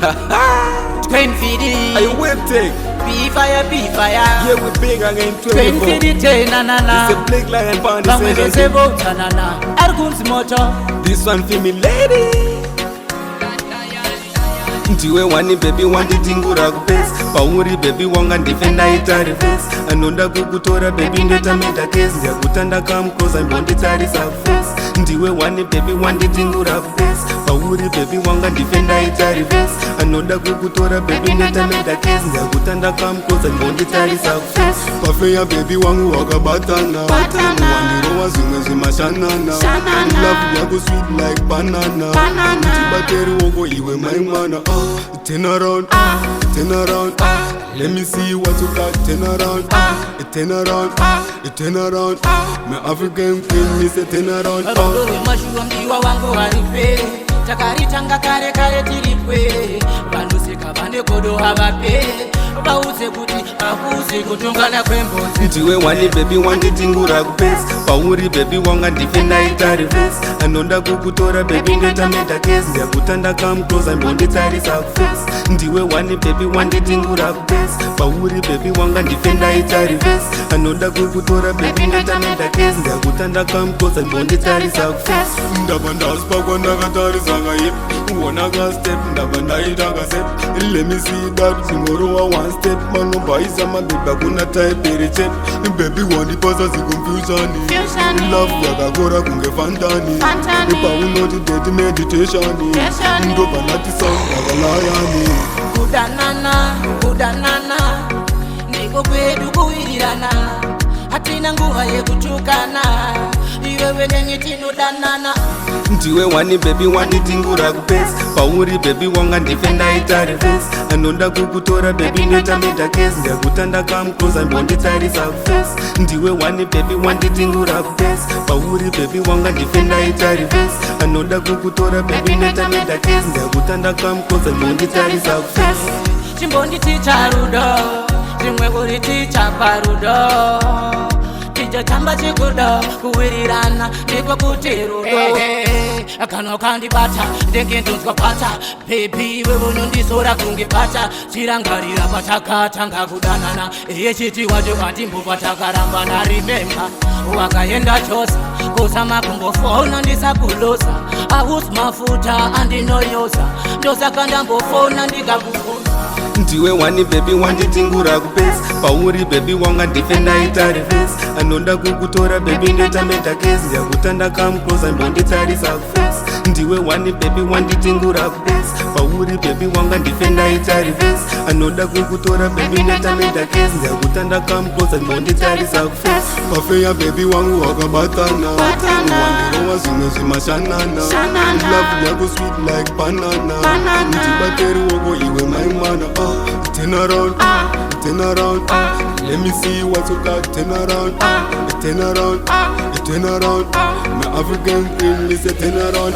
Train feeding. Are you whip take? Be fire. Yeah, we big again 24. Train feeding, na. It's a Blaqlion party Bang session. se vota na. Arguns moto. This one for me lady. Ndiwe wani baby wandidingura kupesi pauri baby wanga ndifenda itari face anonda kukutora baby ndetameta case ndakutanda come close ndonditarisa face ndiwe wani baby wandidingura kupesi pauri baby wanga ndifenda itari face anonda kukutora baby ndetameta case ndakutanda come close ndonditarisa face pafeya baby wangu wakabatana wandirowa zimwe zimashanana love yako sweet like banana ndibateri woko iwe maimwana turn around, let me see what you got. Turn around, my African queen, me say turn around. Mashuwa mdiwa wangu waripe, takaritanga kare tiripwe, bandusika bande kodo habape, bause kuti akusi kutungana kwembozi. Ndiwe wani baby wandidingura kupesi, pauri baby wanga ndifenda itari face, anonda kukutora baby ndetameta case, ndakutanda come close ndonditarisa face. Ndiwe wani baby wandidingura kupesi, pauri baby wanga ndifenda itari face, anonda kukutora baby ndetameta case, ndakutanda come close ndonditarisa face. Ndaba ndasipakwa ndakatarisa kaip, uonaka step ndaba ndaitaka step. Let me see that zingorowa one step, manobhaisa mabeba kuna type iri chep. Baby wandipasa ziconfusion, love yakakora kunge fantani, paunoti date meditation, ndoba nati sound yakalayani. Kudanana, niko kwedu kuwirirana, hatina nguva yekutukana, iwewe nengitinodanana. Ndiwe wani baby wandidingura kupesi, pauri baby wanga ndifenda itari face, anonda kukutora baby ndetameta case, ndakutanda come close ndonditarisa face. Ndiwe wani baby wandidingura kupesi, pauri baby wanga ndifenda itari face, anonda kukutora baby ndetameta case, ndakutanda come close ndonditarisa face. Chimbonditicha rudo, chimwe kuriticha parudo, tamba chikudo, kuwirirana, niko kuti rudo. Kano kandibata, ndengindunzwa pata, baby wewe unondisora kungipata, chirangarira patakata ngakudanana, chiti wacho katimbupa takarambana. Remember, wakaenda chosa, kusama kumbofona ndisakulosa, ausi mafuta andinoyosa, ndosaka ndambofona ndikakufona. Ndiwe wani baby wandidingura kupesi, pauri baby wanga ndifenda itari face, anonda kukutora baby ndetameta case, ndakutanda come close ndonditarisa face. Ndiwe wani baby wandidingura kupesi, pauri baby wanga ndifenda itari face, anonda kukutora baby ndetameta case, ndakutanda come close ndonditarisa face. Pafeya baby wangu wakabatana, wandirowa zimwe zimashanana, love yako sweet like banana, ndibateri woko iwe maimwana. Turn around, let me see what you got. Turn around, my African queen, me say turn around.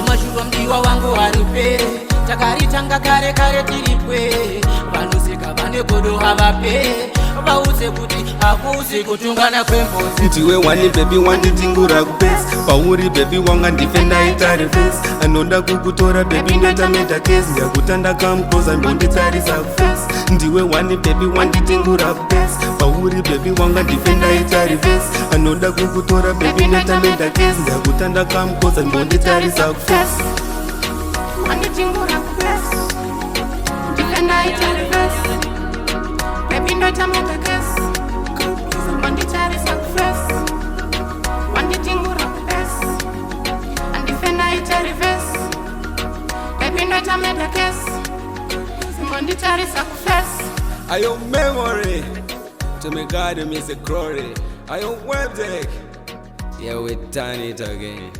Mashuwa mdiwa wangu waripe, takaritanga kare tiripwe, bandusika bande kodo habape, bause kuti akusi kutungana kwembozi. Ndiwe wani baby wandidingura kupesi, pauri baby wanga ndifenda itari face, anonda kukutora baby ndetameta case, ndakutanda come close ndonditarisa face. Ndiwe wani baby wandidingura kupesi, pauri baby wanga ndifenda itari face, anonda kukutora baby ndetameta case, ndakutanda come close ndonditarisa face. Wandidingura kupesi, ndifenda itari face, baby ndetameta case, ndonditarisa face. Wandidingura kupesi, ndifenda itari face, baby ndetameta case, ndonditarisa face. Ayo memory, to me God me say glory. Ayo web deck, yeah we done it again.